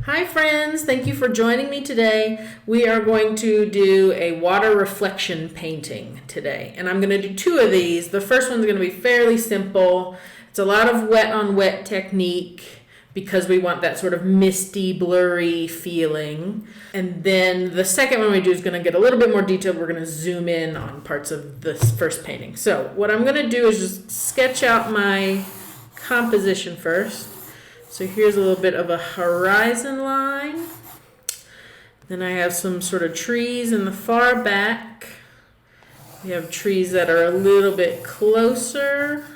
Hi friends, thank you for joining me today. We are going to do a water reflection painting today, and I'm going to do two of these. The first one's going to be fairly simple. It's a lot of wet on wet technique because we want that sort of misty, blurry feeling. And then the second one we do is going to get a little bit more detailed. We're going to zoom in on parts of this first painting. So what I'm going to do is just sketch out my composition first. So here's a little bit of a horizon line. Then I have some sort of trees in the far back. We have trees that are a little bit closer.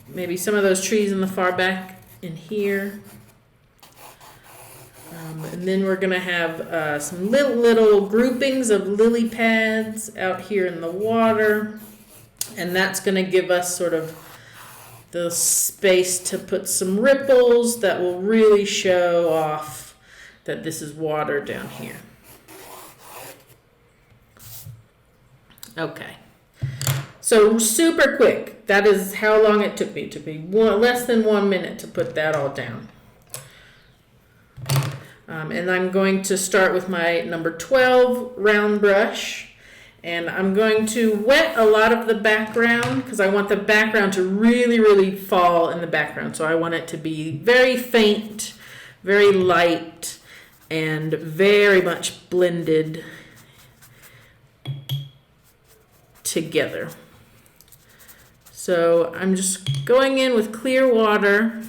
Maybe some of those trees in the far back in here. And then we're going to have some little groupings of lily pads out here in the water. And that's going to give us sort of the space to put some ripples that will really show off that this is water down here. Okay. So super quick. That is how long it took me. It took me less than 1 minute to put that all down. And I'm going to start with my number 12 round brush. And I'm going to wet a lot of the background because I want the background to really fall in the background. So I want it to be very faint, very light, and very much blended together. So I'm just going in with clear water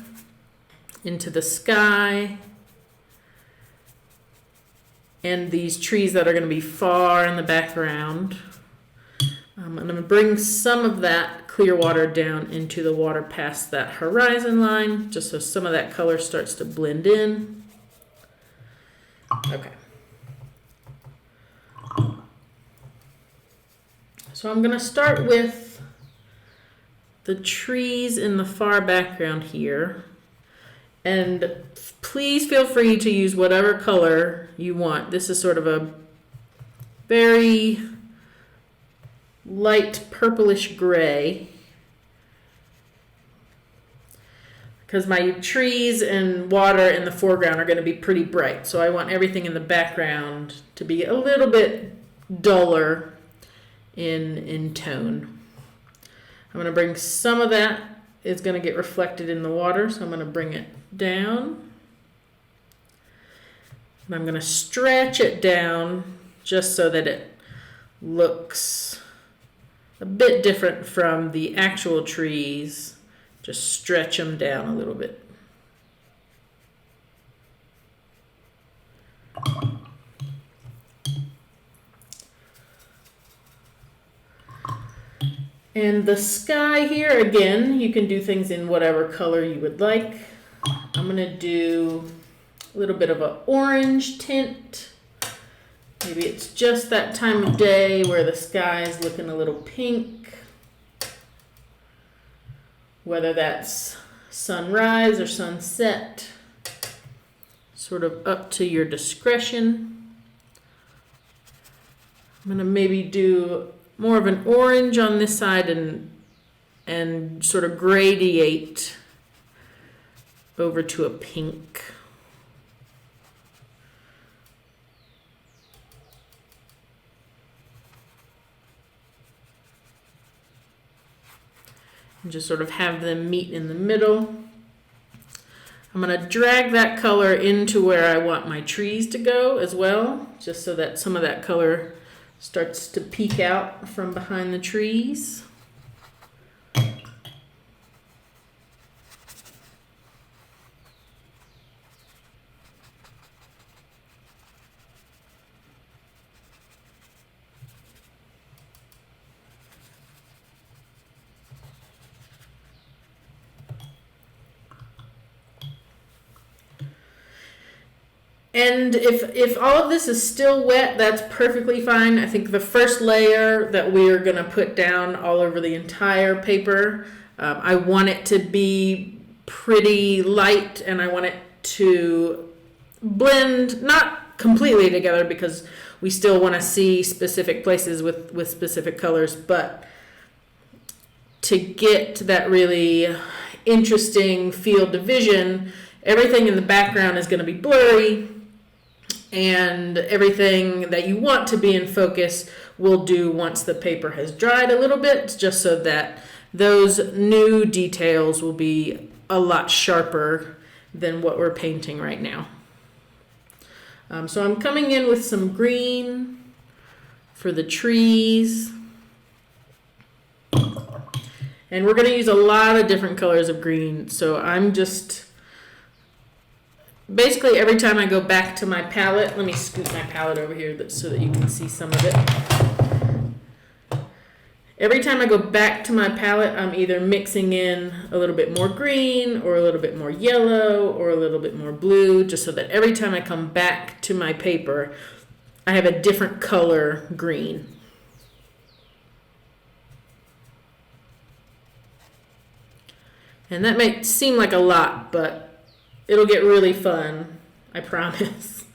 into the sky and these trees that are going to be far in the background. I'm going to bring some of that clear water down into the water past that horizon line, just so some of that color starts to blend in. Okay. So I'm going to start with the trees in the far background here. And please feel free to use whatever color you want. This is sort of a very light purplish gray because my trees and water in the foreground are going to be pretty bright. So I want everything in the background to be a little bit duller in tone. I'm going to bring some of that. It's going to get reflected in the water, so I'm going to bring it down. And I'm going to stretch it down just so that it looks a bit different from the actual trees. Just stretch them down a little bit. And the sky here, again, you can do things in whatever color you would like. I'm going to do a little bit of an orange tint. Maybe it's just that time of day where the sky is looking a little pink. Whether that's sunrise or sunset, sort of up to your discretion. I'm going to maybe do more of an orange on this side and sort of gradiate over to a pink. And just sort of have them meet in the middle. I'm going to drag that color into where I want my trees to go as well, just so that some of that color starts to peek out from behind the trees. And if all of this is still wet, that's perfectly fine. I think the first layer that we are going to put down all over the entire paper, I want it to be pretty light, and I want it to blend, not completely together because we still want to see specific places with specific colors, but to get that really interesting field of vision, everything in the background is going to be blurry, and everything that you want to be in focus will do once the paper has dried a little bit, just so that those new details will be a lot sharper than what we're painting right now. So I'm coming in with some green for the trees. And we're going to use a lot of different colors of green. So I'm just, basically every time I go back to my palette, let me scoot my palette over here so that you can see some of it. Every time I go back to my palette, I'm either mixing in a little bit more green or a little bit more yellow or a little bit more blue, just so that every time I come back to my paper, I have a different color green. And that may seem like a lot, but it'll get really fun, I promise,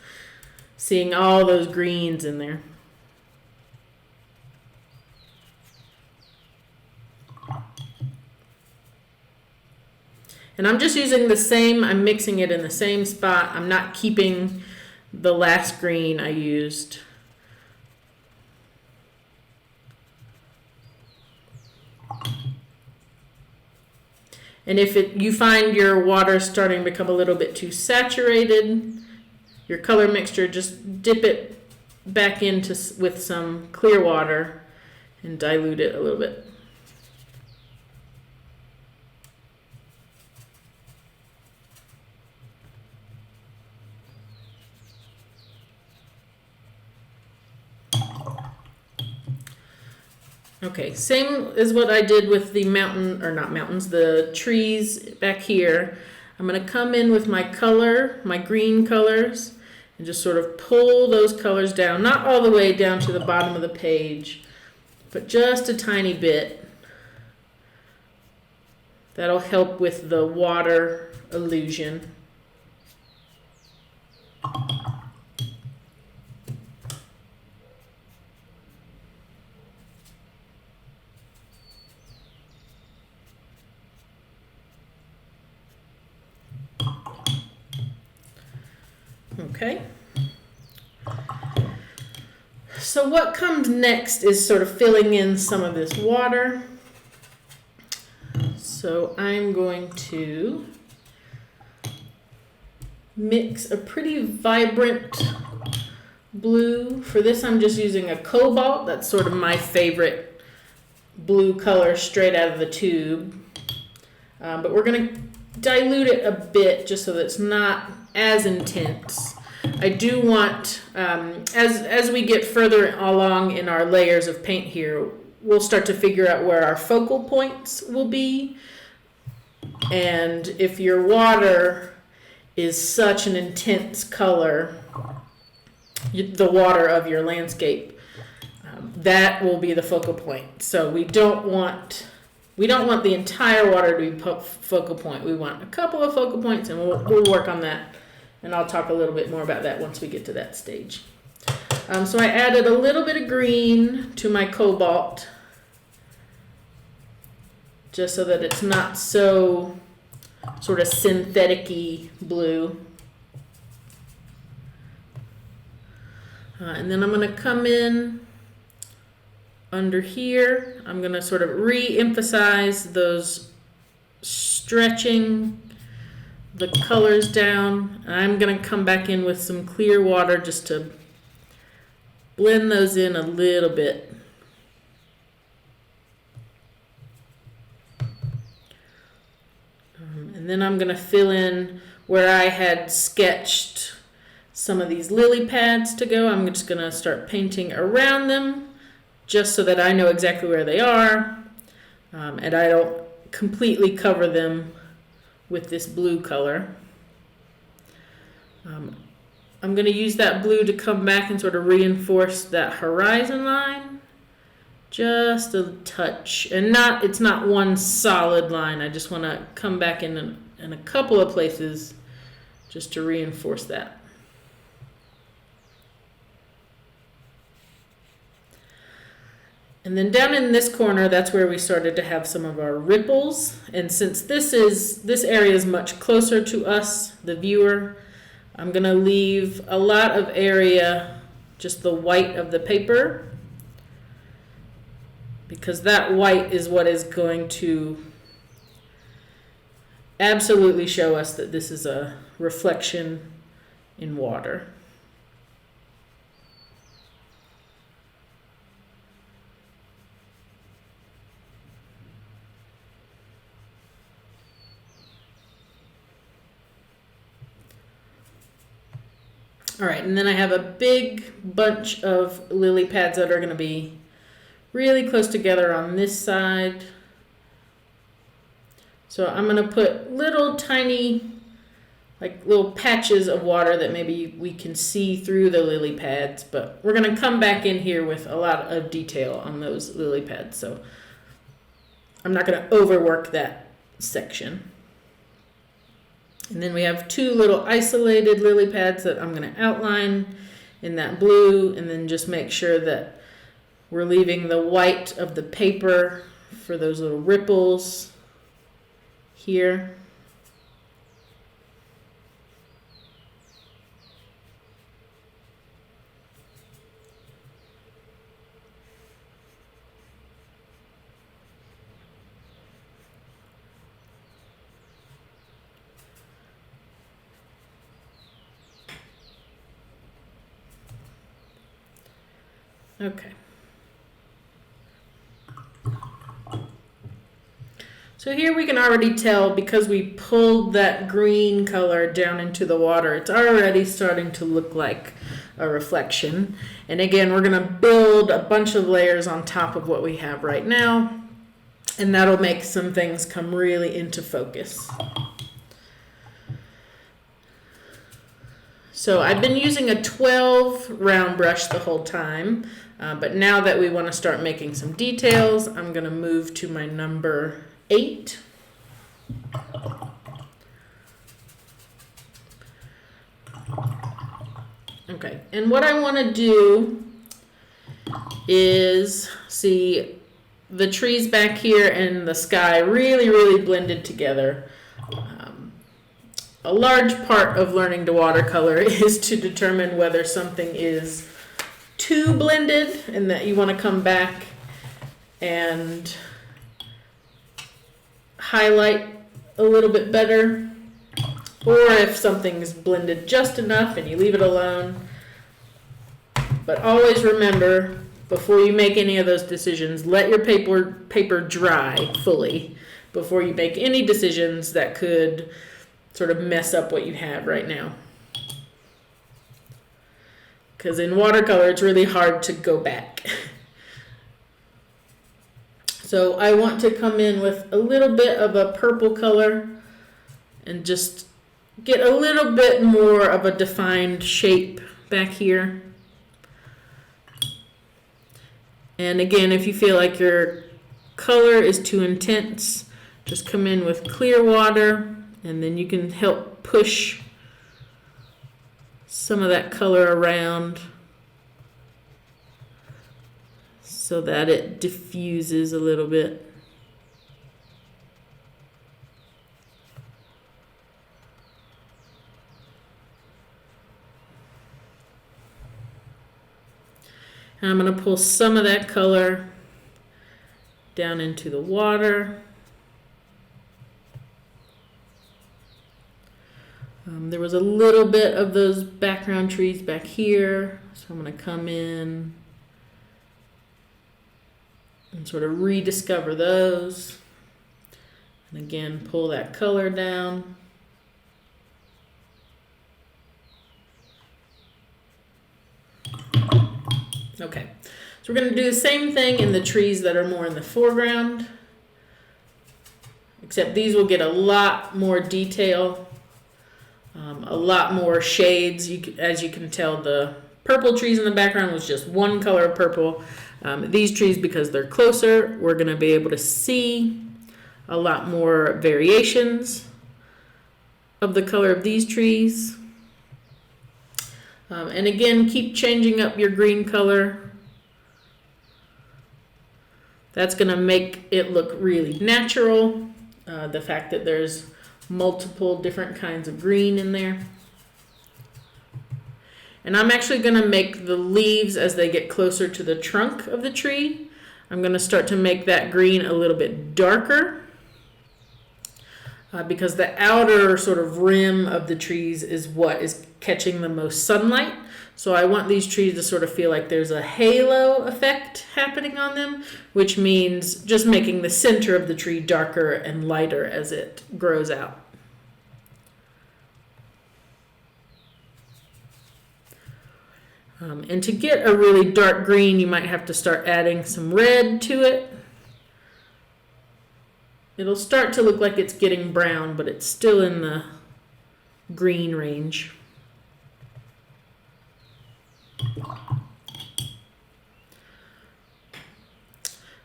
seeing all those greens in there. And I'm just using the same, I'm mixing it in the same spot. I'm not keeping the last green I used. And if you find your water starting to become a little bit too saturated, your color mixture, just dip it back into with some clear water and dilute it a little bit. Okay, same as what I did with the mountain, or not mountains, the trees back here. I'm going to come in with my color, my green colors, and just sort of pull those colors down, not all the way down to the bottom of the page, but just a tiny bit. That'll help with the water illusion. Okay. So what comes next is sort of filling in some of this water. So I'm going to mix a pretty vibrant blue. For this, I'm just using a cobalt. That's sort of my favorite blue color straight out of the tube. But we're going to dilute it a bit just so that it's not as intense. I do want, as we get further along in our layers of paint here, we'll start to figure out where our focal points will be. And if your water is such an intense color, the water of your landscape, that will be the focal point. So we don't want the entire water to be focal point. We want a couple of focal points, and we'll work on that. And I'll talk a little bit more about that once we get to that stage. So I added a little bit of green to my cobalt, just so that it's not so sort of synthetic-y blue. And then I'm going to come in under here. I'm going to sort of re-emphasize those stretching the colors down. I'm going to come back in with some clear water just to blend those in a little bit. And then I'm going to fill in where I had sketched some of these lily pads to go. I'm just going to start painting around them just so that I know exactly where they are, and I don't completely cover them with this blue color. I'm going to use that blue to come back and sort of reinforce that horizon line just a touch, and it's not one solid line. I just want to come back in a couple of places just to reinforce that. And then down in this corner, that's where we started to have some of our ripples. And since this area is much closer to us, the viewer, I'm gonna leave a lot of area, just the white of the paper, because that white is what is going to absolutely show us that this is a reflection in water. All right, and then I have a big bunch of lily pads that are going to be really close together on this side. So I'm going to put little tiny, like little patches of water that maybe we can see through the lily pads, but we're going to come back in here with a lot of detail on those lily pads. So I'm not going to overwork that section. And then we have two little isolated lily pads that I'm going to outline in that blue, and then just make sure that we're leaving the white of the paper for those little ripples here. Okay. So here we can already tell, because we pulled that green color down into the water, it's already starting to look like a reflection. And again, we're going to build a bunch of layers on top of what we have right now, and that'll make some things come really into focus. So I've been using a 12 round brush the whole time, but now that we want to start making some details, I'm going to move to my number 8. Okay, and what I want to do is see the trees back here and the sky really blended together. A large part of learning to watercolor is to determine whether something is too blended and that you want to come back and highlight a little bit better, or if something's blended just enough and you leave it alone. But always remember, before you make any of those decisions, let your paper dry fully before you make any decisions that could sort of mess up what you have right now. Because in watercolor, it's really hard to go back. So I want to come in with a little bit of a purple color and just get a little bit more of a defined shape back here. And again, if you feel like your color is too intense, just come in with clear water, and then you can help push some of that color around so that it diffuses a little bit. And I'm going to pull some of that color down into the water. There was a little bit of those background trees back here, so I'm going to come in and sort of rediscover those. And again, pull that color down. Okay, so we're going to do the same thing in the trees that are more in the foreground, except these will get a lot more detail. A lot more shades. As you can tell, the purple trees in the background was just one color of purple. These trees, because they're closer, we're going to be able to see a lot more variations of the color of these trees. And again, keep changing up your green color. That's going to make it look really natural. The fact that there's multiple different kinds of green in there. And I'm actually going to make the leaves as they get closer to the trunk of the tree. I'm going to start to make that green a little bit darker because the outer sort of rim of the trees is what is catching the most sunlight. So I want these trees to sort of feel like there's a halo effect happening on them, which means just making the center of the tree darker and lighter as it grows out. And to get a really dark green, you might have to start adding some red to it. It'll start to look like it's getting brown, but it's still in the green range.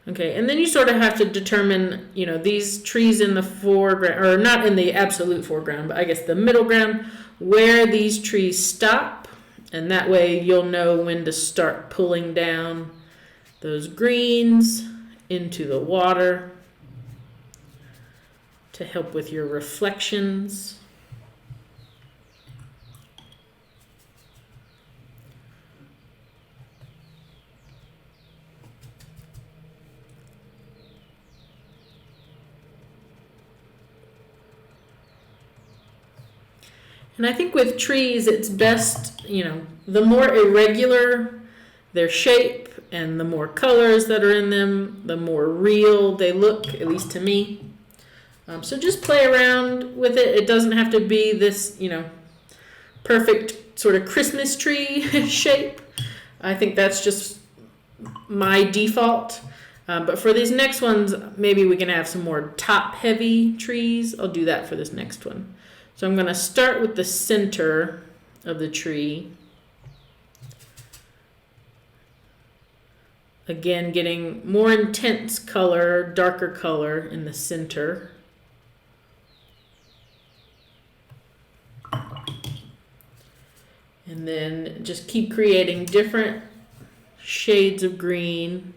Okay, and then you sort of have to determine, these trees in the foreground, or not in the absolute foreground, but I guess the middle ground, where these trees stop. And that way you'll know when to start pulling down those greens into the water to help with your reflections. And I think with trees, it's best, the more irregular their shape and the more colors that are in them, the more real they look, at least to me. So just play around with it. It doesn't have to be this, perfect sort of Christmas tree shape. I think that's just my default. But for these next ones, maybe we can have some more top-heavy trees. I'll do that for this next one. So I'm going to start with the center of the tree. Again, getting more intense color, darker color in the center. And then just keep creating different shades of green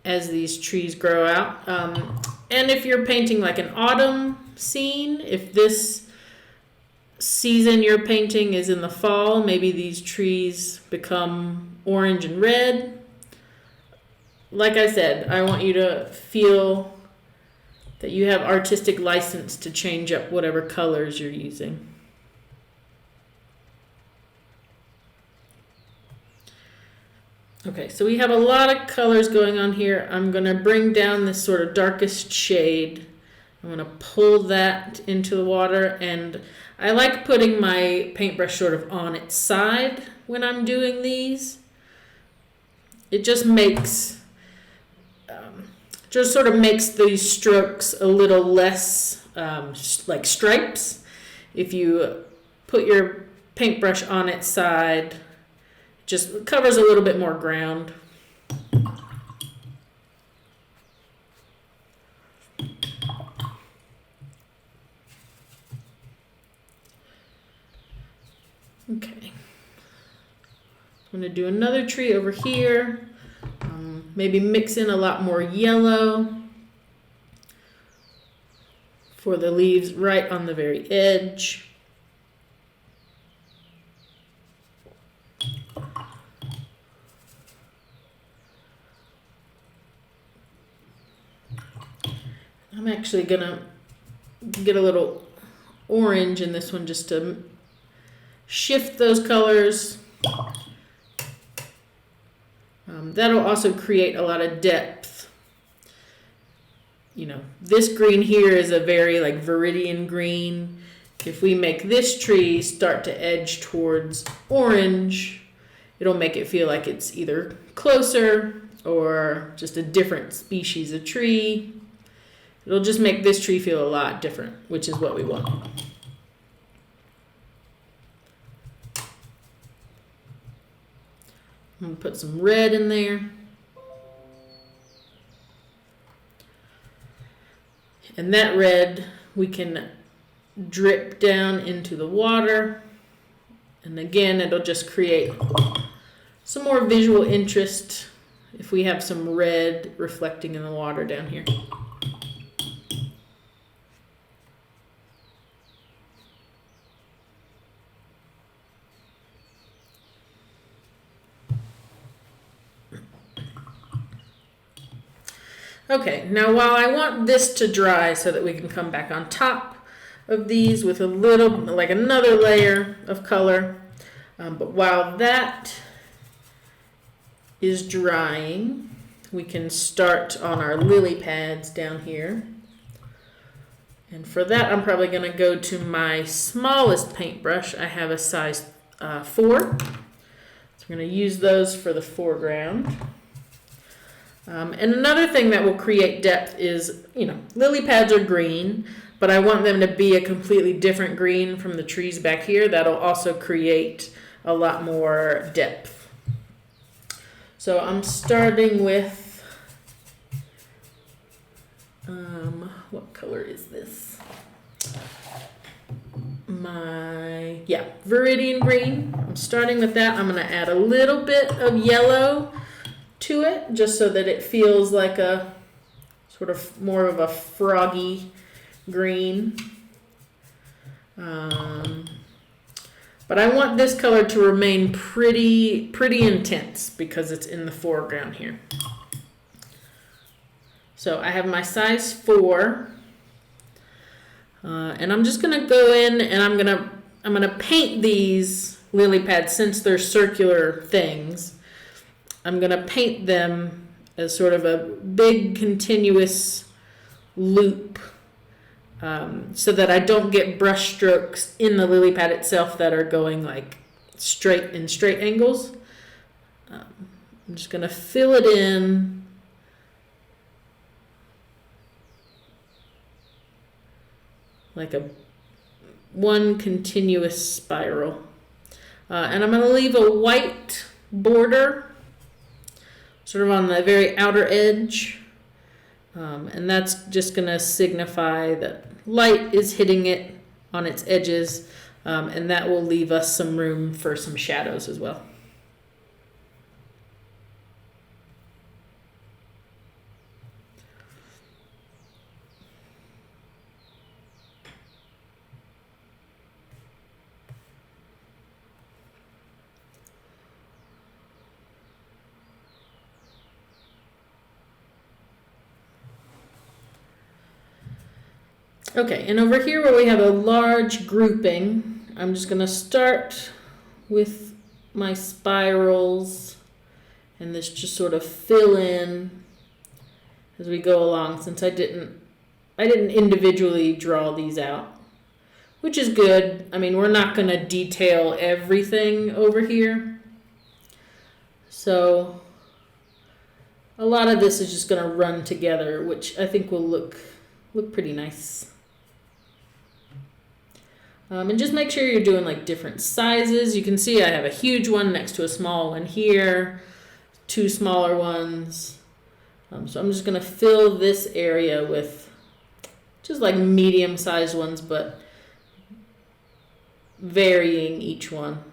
as these trees grow out. And if you're painting like an autumn scene, if this season you're painting is in the fall, maybe these trees become orange and red. Like I said, I want you to feel that you have artistic license to change up whatever colors you're using. Okay, so we have a lot of colors going on here. I'm going to bring down this sort of darkest shade. I'm going to pull that into the water, and I like putting my paintbrush sort of on its side when I'm doing these. It just makes, these strokes a little less like stripes. If you put your paintbrush on its side, just covers a little bit more ground. Okay. I'm going to do another tree over here. Maybe mix in a lot more yellow for the leaves right on the very edge. I'm actually going to get a little orange in this one just to shift those colors. That'll also create a lot of depth. This green here is a very like viridian green. If we make this tree start to edge towards orange, it'll make it feel like it's either closer or just a different species of tree. It'll just make this tree feel a lot different, which is what we want. I'm going to put some red in there. And that red we can drip down into the water. And again, it'll just create some more visual interest if we have some red reflecting in the water down here. Okay, now while I want this to dry so that we can come back on top of these with a little, like another layer of color, but while that is drying, we can start on our lily pads down here. And for that, I'm probably going to go to my smallest paintbrush. I have a size 4. So we're going to use those for the foreground. And another thing that will create depth is, lily pads are green, but I want them to be a completely different green from the trees back here. That'll also create a lot more depth. So I'm starting with, what color is this? Viridian green. I'm starting with that. I'm going to add a little bit of yellow to it, just so that it feels like a sort of more of a froggy green. But I want this color to remain pretty intense because it's in the foreground here. So I have my size 4, and I'm just gonna go in and I'm gonna paint these lily pads. Since they're circular things, I'm gonna paint them as sort of a big continuous loop. So that I don't get brush strokes in the lily pad itself that are going like straight angles. I'm just going to fill it in like one continuous spiral. And I'm going to leave a white border sort of on the very outer edge. And that's just going to signify that light is hitting it on its edges, and that will leave us some room for some shadows as well. Okay, and over here where we have a large grouping, I'm just going to start with my spirals and this just sort of fill in as we go along, since I didn't individually draw these out, which is good. I mean, we're not going to detail everything over here. So a lot of this is just going to run together, which I think will look pretty nice. And just make sure you're doing like different sizes. You can see I have a huge one next to a small one here, 2 smaller ones. So I'm just going to fill this area with just like medium-sized ones, but varying each one.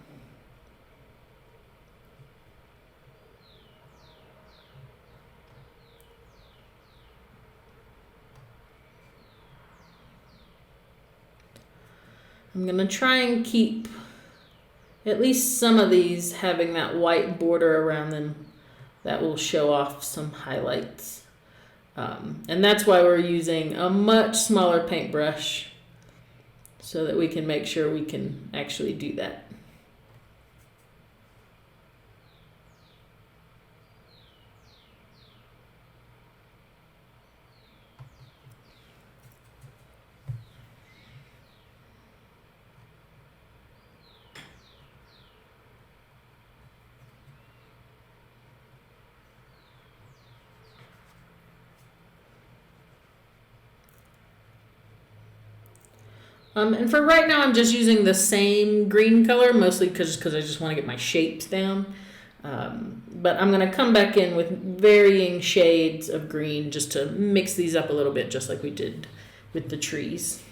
I'm going to try and keep at least some of these having that white border around them that will show off some highlights. And that's why we're using a much smaller paintbrush, so that we can make sure we can actually do that. And for right now, I'm just using the same green color, mostly because I just want to get my shapes down. But I'm going to come back in with varying shades of green just to mix these up a little bit, just like we did with the trees.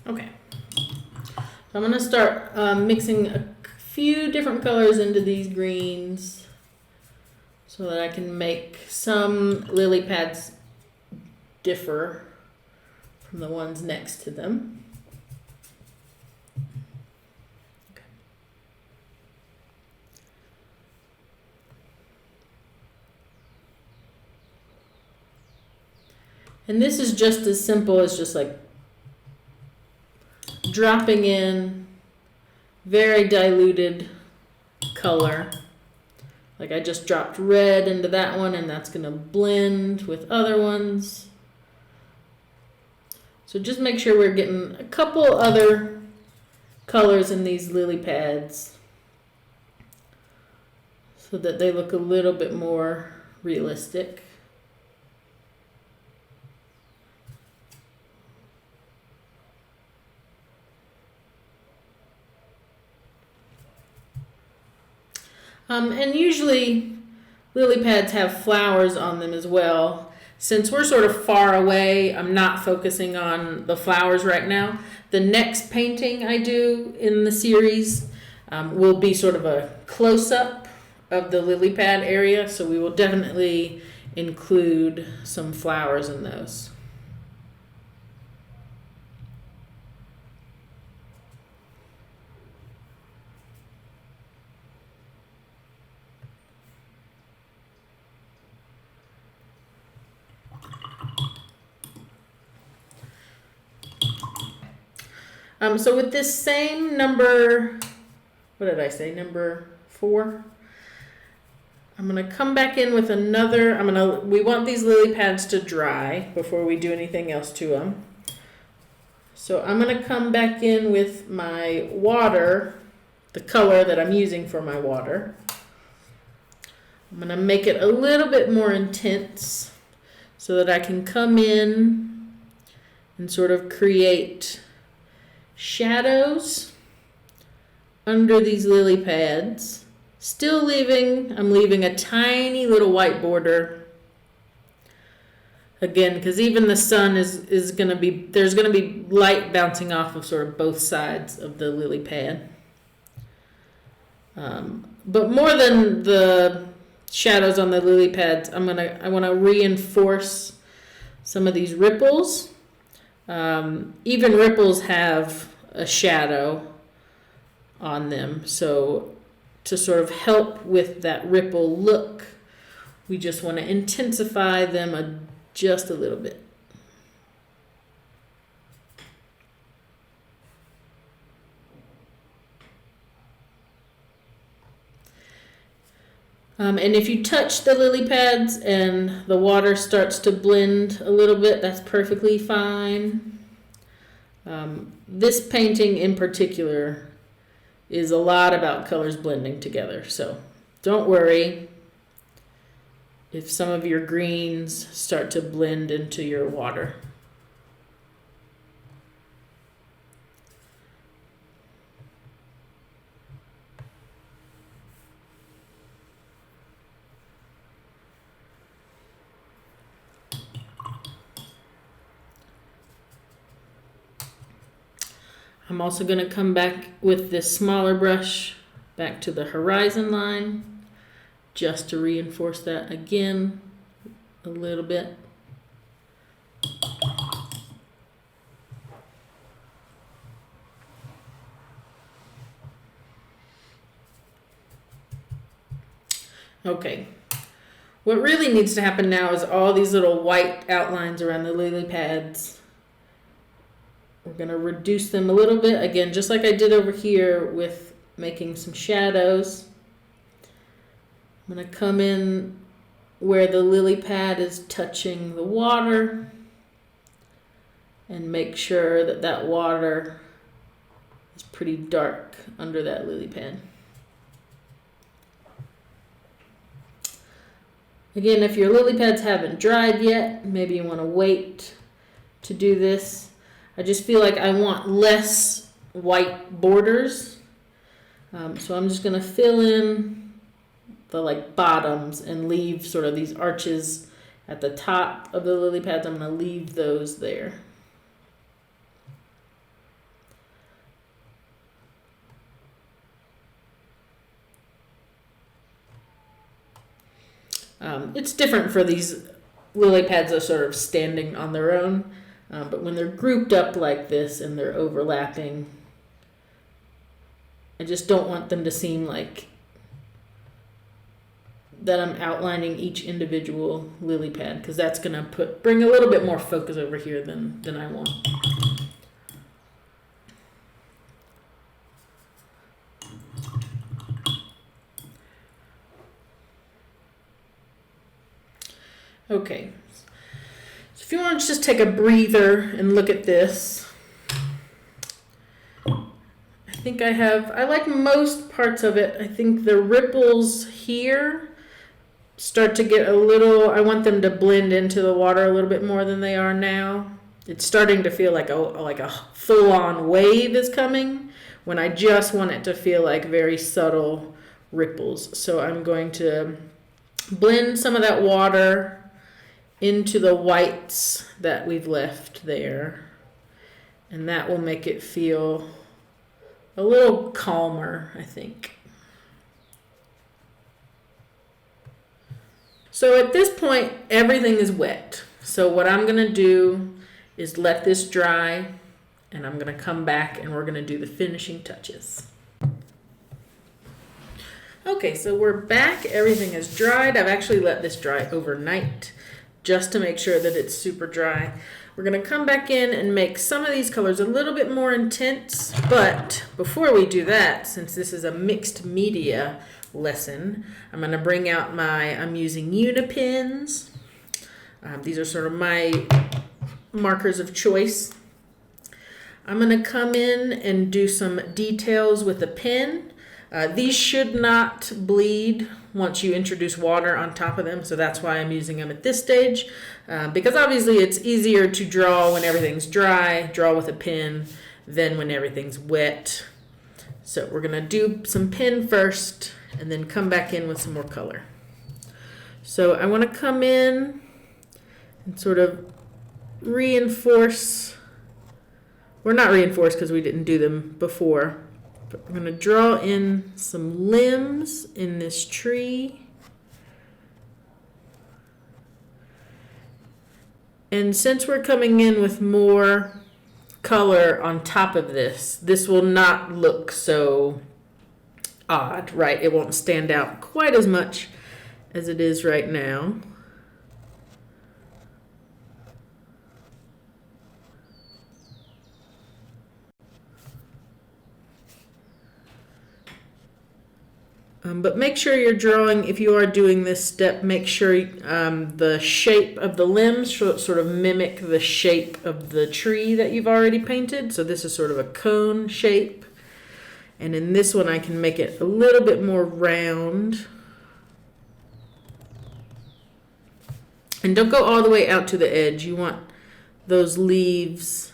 Okay. So I'm going to start mixing a few different colors into these greens so that I can make some lily pads differ from the ones next to them. Okay. And this is just as simple as just like dropping in very diluted color. Like I just dropped red into that one, and that's going to blend with other ones. So just make sure we're getting a couple other colors in these lily pads so that they look a little bit more realistic. And usually lily pads have flowers on them as well. Since we're sort of far away, I'm not focusing on the flowers right now. The next painting I do in the series will be sort of a close-up of the lily pad area, so we will definitely include some flowers in those. So with this same number, what did I say, number 4? I'm going to come back in with another, we want these lily pads to dry before we do anything else to them. So I'm going to come back in with my water, the color that I'm using for my water. I'm going to make it a little bit more intense so that I can come in and sort of create shadows under these lily pads. I'm leaving a tiny little white border. Again, because even the sun is going to be, there's going to be light bouncing off of sort of both sides of the lily pad. But more than the shadows on the lily pads, I want to reinforce some of these ripples. Even ripples have a shadow on them, so to sort of help with that ripple look, we just want to intensify them just a little bit. And if you touch the lily pads and the water starts to blend a little bit, that's perfectly fine. This painting in particular is a lot about colors blending together, so don't worry if some of your greens start to blend into your water. I'm also going to come back with this smaller brush back to the horizon line just to reinforce that again a little bit. Okay, what really needs to happen now is all these little white outlines around the lily pads. We're going to reduce them a little bit, again, just like I did over here with making some shadows. I'm going to come in where the lily pad is touching the water and make sure that that water is pretty dark under that lily pad. Again, if your lily pads haven't dried yet, maybe you want to wait to do this. I just feel like I want less white borders. So I'm just going to fill in the bottoms and leave sort of these arches at the top of the lily pads. I'm going to leave those there. It's different for these lily pads that are sort of standing on their own, but when they're grouped up like this and they're overlapping, I just don't want them to seem like that I'm outlining each individual lily pad, because that's going to bring a little bit more focus over here than I want. Okay, so if you want to just take a breather and look at this, I think I like most parts of it. I think the ripples here start to get a little, I want them to blend into the water a little bit more than they are now. It's starting to feel like a full-on wave is coming, when I just want it to feel like very subtle ripples. So I'm going to blend some of that water into the whites that we've left there, and that will make it feel a little calmer, I think. So at this point, everything is wet. So what I'm gonna do is let this dry, and I'm gonna come back and we're gonna do the finishing touches. Okay, so we're back. Everything is dried. I've actually let this dry overnight just to make sure that it's super dry. We're gonna come back in and make some of these colors a little bit more intense, but before we do that, since this is a mixed media lesson, I'm gonna bring out I'm using Unipens. These are sort of my markers of choice. I'm gonna come in and do some details with a pen. These should not bleed once you introduce water on top of them, so that's why I'm using them at this stage, because obviously it's easier to draw when everything's dry, draw with a pen, than when everything's wet. So we're gonna do some pen first and then come back in with some more color. So I want to come in and sort of reinforce, or not reinforce because we didn't do them before, but we're going to draw in some limbs in this tree. And since we're coming in with more color on top of this, this will not look so odd, right? It won't stand out quite as much as it is right now. But make sure you're drawing, if you are doing this step, make sure the shape of the limbs sort of mimic the shape of the tree that you've already painted. So this is sort of a cone shape. And in this one, I can make it a little bit more round. And don't go all the way out to the edge. You want those leaves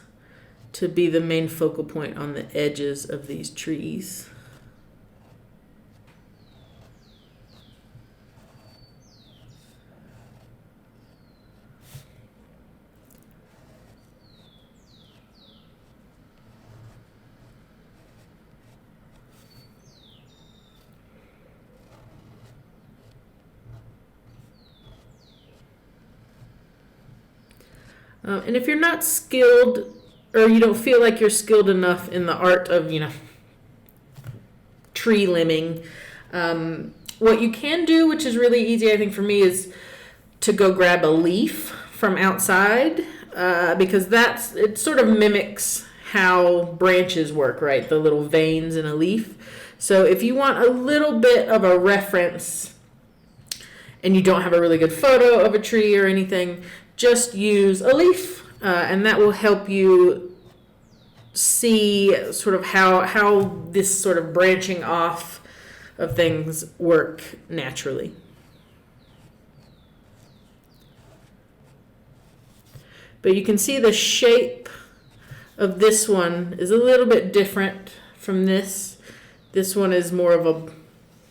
to be the main focal point on the edges of these trees. And if you're not skilled, or you don't feel like you're skilled enough in the art of, tree limbing, what you can do, which is really easy, I think, for me, is to go grab a leaf from outside, because it sort of mimics how branches work, right? The little veins in a leaf. So if you want a little bit of a reference and you don't have a really good photo of a tree or anything, just use a leaf, and that will help you see sort of how this sort of branching off of things work naturally. But you can see the shape of this one is a little bit different from this. This one is more of a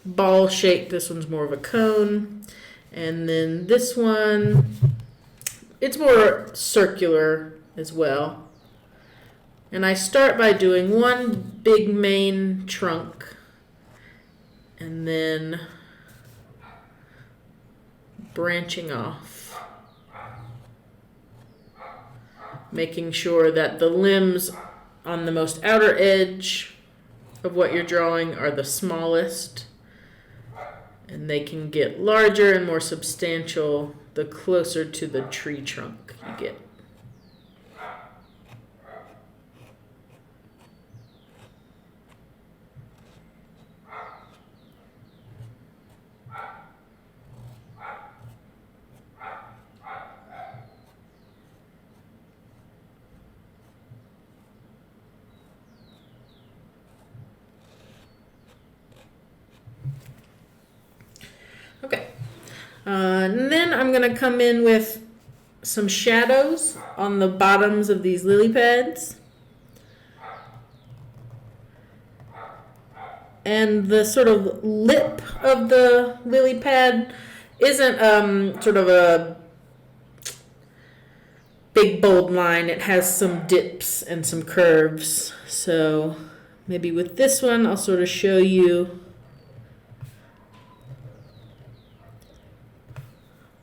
ball shape, this one's more of a cone, and then this one, it's more circular as well. And I start by doing one big main trunk and then branching off, making sure that the limbs on the most outer edge of what you're drawing are the smallest, and they can get larger and more substantial the closer to the tree trunk you get. Okay, and then I'm going to come in with some shadows on the bottoms of these lily pads. And the sort of lip of the lily pad isn't sort of a big bold line. It has some dips and some curves. So maybe with this one, I'll sort of show you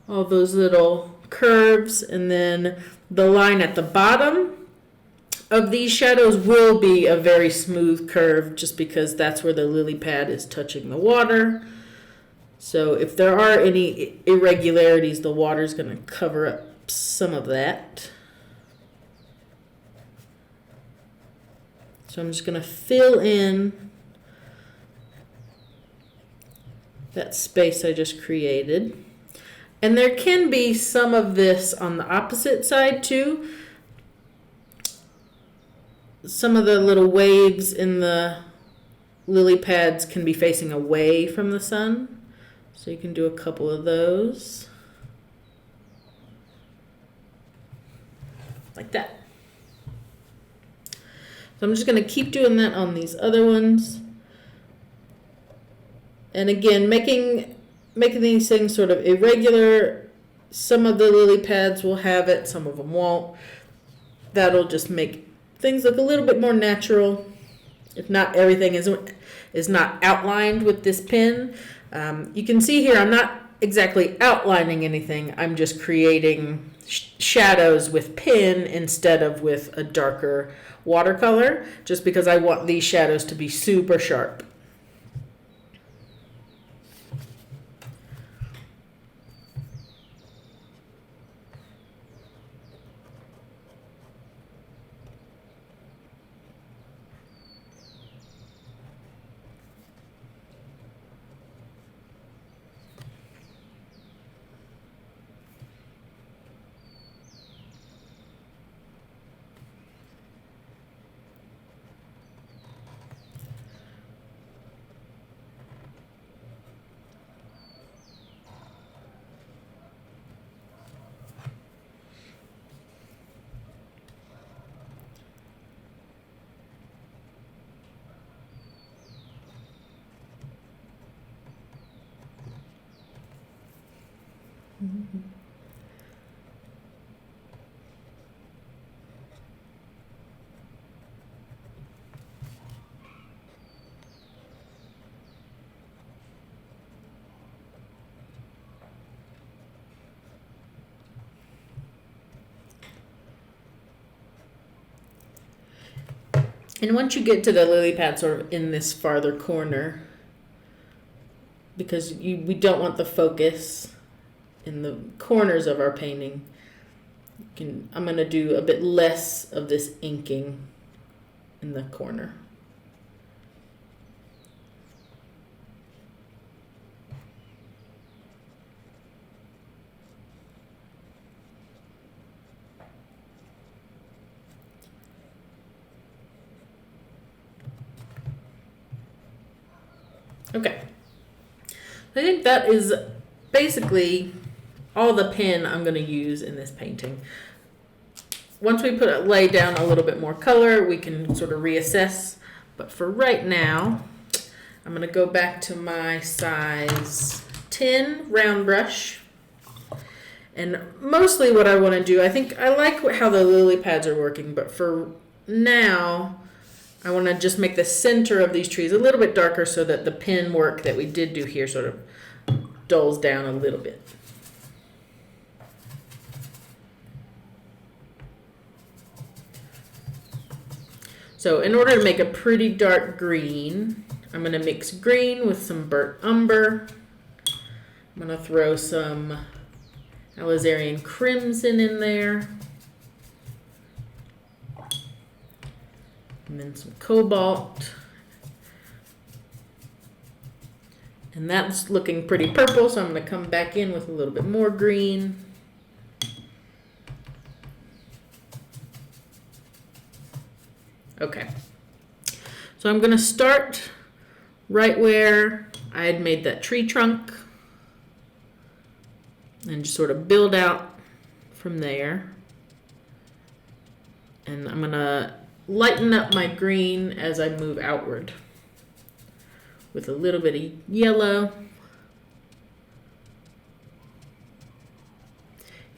all those little curves, and then the line at the bottom of these shadows will be a very smooth curve just because that's where the lily pad is touching the water. So if there are any irregularities, the water's going to cover up some of that. So I'm just going to fill in that space I just created. And there can be some of this on the opposite side too. Some of the little waves in the lily pads can be facing away from the sun. So you can do a couple of those. Like that. So I'm just going to keep doing that on these other ones. And again, making these things sort of irregular. Some of the lily pads will have it, some of them won't. That'll just make things look a little bit more natural. If not, everything is not outlined with this pen. You can see here I'm not exactly outlining anything. I'm just creating shadows with pen instead of with a darker watercolor, just because I want these shadows to be super sharp. Mm-hmm. And once you get to the lily pad sort of in this farther corner, because we don't want the focus in the corners of our painting, I'm going to do a bit less of this inking in the corner. Okay, I think that is basically all the pen I'm going to use in this painting. Once we lay down a little bit more color, we can sort of reassess. But for right now, I'm going to go back to my size 10 round brush. And mostly what I want to do, I think I like how the lily pads are working, but for now, I want to just make the center of these trees a little bit darker so that the pen work that we did do here sort of dulls down a little bit. So in order to make a pretty dark green, I'm going to mix green with some burnt umber. I'm going to throw some alizarin crimson in there. And then some cobalt. And that's looking pretty purple, so I'm going to come back in with a little bit more green. Okay. So I'm going to start right where I had made that tree trunk and just sort of build out from there. And I'm going to lighten up my green as I move outward with a little bit of yellow.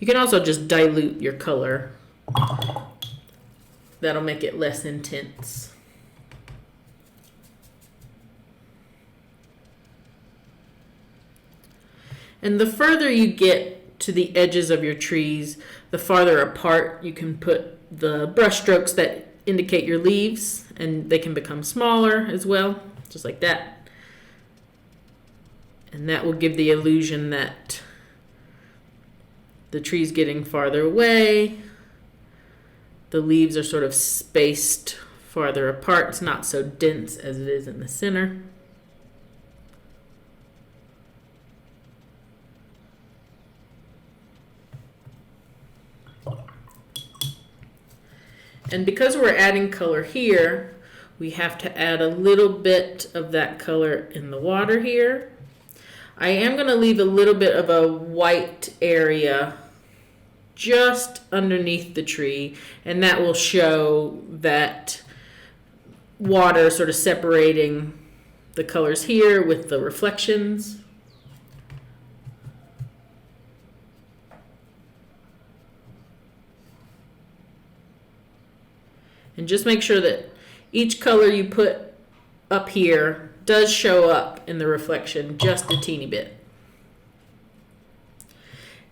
You can also just dilute your color. That'll make it less intense. And the further you get to the edges of your trees, the farther apart you can put the brush strokes that indicate your leaves, and they can become smaller as well, just like that. And that will give the illusion that the tree's getting farther away. The leaves are sort of spaced farther apart. It's not so dense as it is in the center. And because we're adding color here, we have to add a little bit of that color in the water here. I am going to leave a little bit of a white area just underneath the tree, and that will show that water sort of separating the colors here with the reflections. And just make sure that each color you put up here does show up in the reflection just a teeny bit.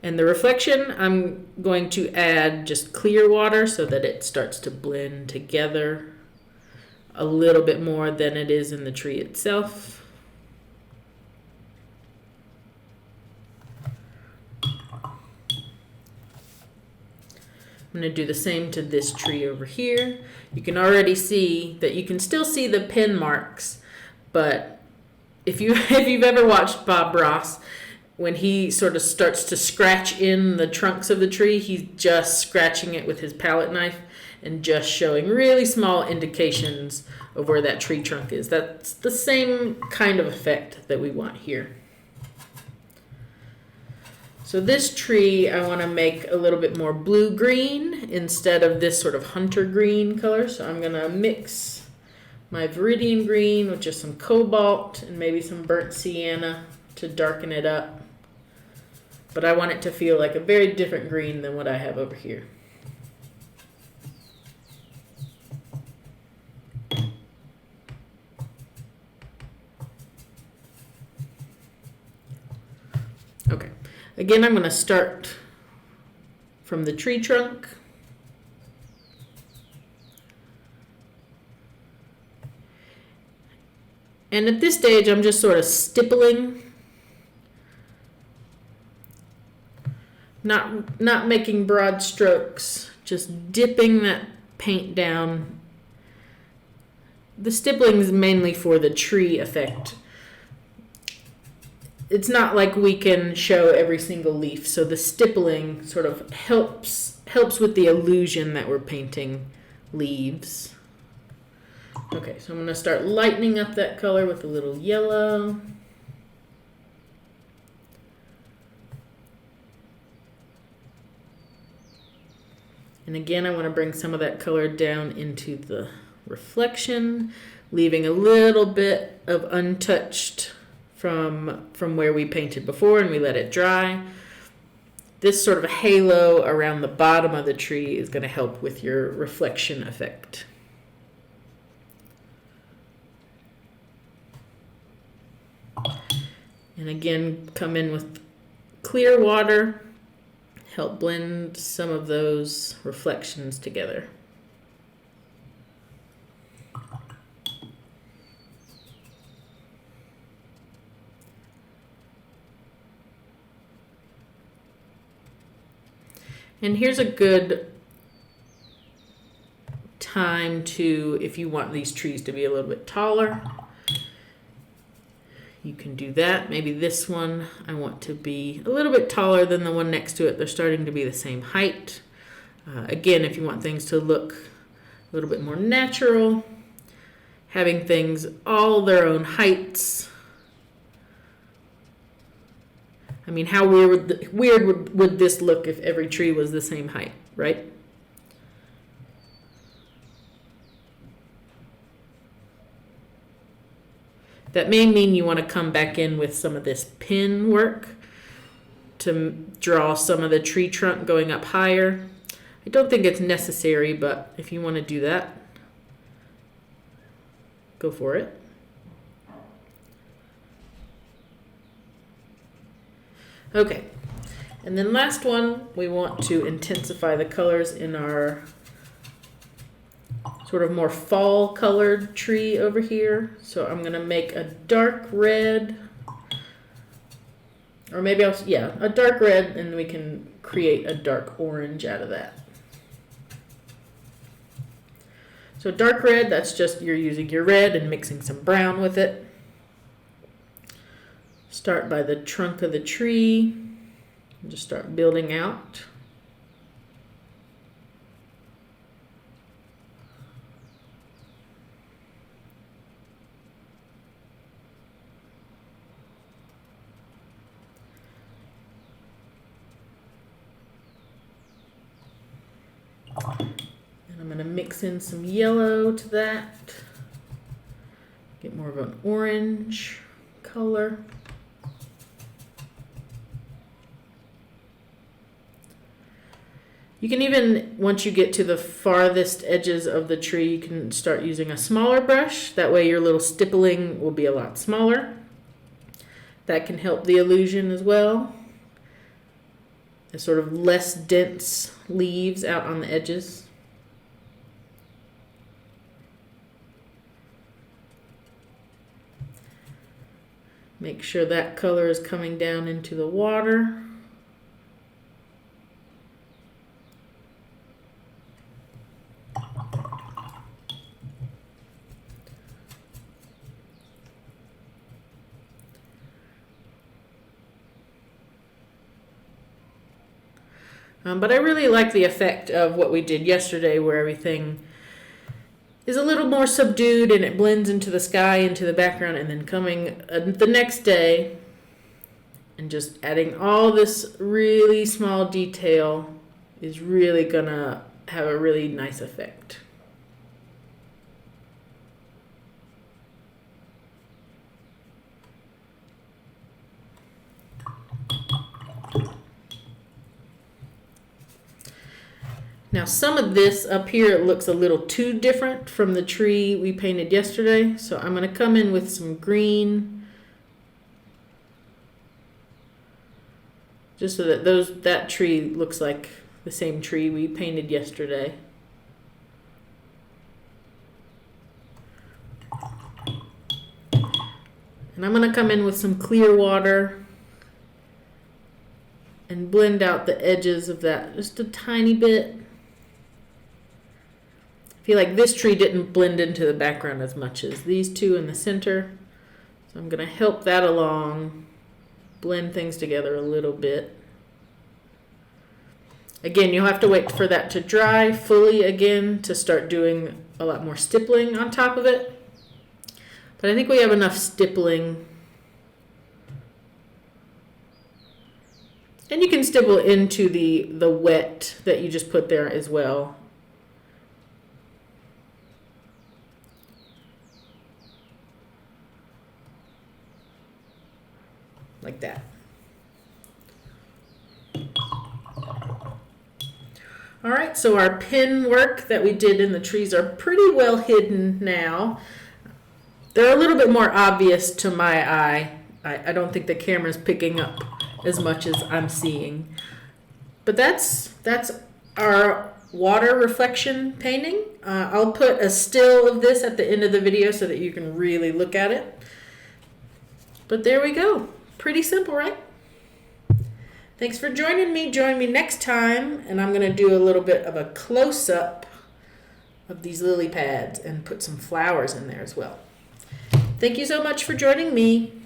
And the reflection, I'm going to add just clear water so that it starts to blend together a little bit more than it is in the tree itself. I'm going to do the same to this tree over here. You can already see that you can still see the pen marks, but if you've ever watched Bob Ross, when he sort of starts to scratch in the trunks of the tree, he's just scratching it with his palette knife and just showing really small indications of where that tree trunk is. That's the same kind of effect that we want here. So this tree, I want to make a little bit more blue-green instead of this sort of hunter green color. So I'm going to mix my viridian green with just some cobalt and maybe some burnt sienna to darken it up. But I want it to feel like a very different green than what I have over here. Okay. Again, I'm going to start from the tree trunk. And at this stage, I'm just sort of stippling, not making broad strokes, just dipping that paint down. The stippling is mainly for the tree effect. It's not like we can show every single leaf, so the stippling sort of helps with the illusion that we're painting leaves. Okay, so I'm going to start lightening up that color with a little yellow. And again, I want to bring some of that color down into the reflection, leaving a little bit of untouched from where we painted before and we let it dry. This sort of halo around the bottom of the tree is going to help with your reflection effect. And again, come in with clear water, help blend some of those reflections together. And here's a good time to, if you want these trees to be a little bit taller, you can do that. Maybe this one I want to be a little bit taller than the one next to it. They're starting to be the same height. Again, if you want things to look a little bit more natural, having things all their own heights. I mean, how weird would this look if every tree was the same height, right? That may mean you want to come back in with some of this pin work to draw some of the tree trunk going up higher. I don't think it's necessary, but if you want to do that, go for it. Okay, and then last one, we want to intensify the colors in our sort of more fall colored tree over here. So I'm gonna make a dark red, or maybe a dark red, and we can create a dark orange out of that. So dark red, that's just you're using your red and mixing some brown with it. Start by the trunk of the tree and just start building out. And I'm going to mix in some yellow to that. Get more of an orange color. You can even, once you get to the farthest edges of the tree, you can start using a smaller brush. That way your little stippling will be a lot smaller. That can help the illusion as well. There's sort of less dense leaves out on the edges. Make sure that color is coming down into the water. But I really like the effect of what we did yesterday, where everything is a little more subdued and it blends into the sky, into the background, and then coming the next day and just adding all this really small detail is really gonna have a really nice effect. Now some of this up here looks a little too different from the tree we painted yesterday, so I'm going to come in with some green just so that that tree looks like the same tree we painted yesterday. And I'm going to come in with some clear water and blend out the edges of that just a tiny bit. I feel like this tree didn't blend into the background as much as these two in the center. So I'm going to help that along, blend things together a little bit. Again, you'll have to wait for that to dry fully again to start doing a lot more stippling on top of it. But I think we have enough stippling. And you can stipple into the wet that you just put there as well. Like that. All right, so our pin work that we did in the trees are pretty well hidden now. They're a little bit more obvious to my eye. I don't think the camera's picking up as much as I'm seeing. But that's our water reflection painting. I'll put a still of this at the end of the video so that you can really look at it. But there we go. Pretty simple, right? Thanks for joining me. Join me next time, and I'm going to do a little bit of a close-up of these lily pads and put some flowers in there as well. Thank you so much for joining me.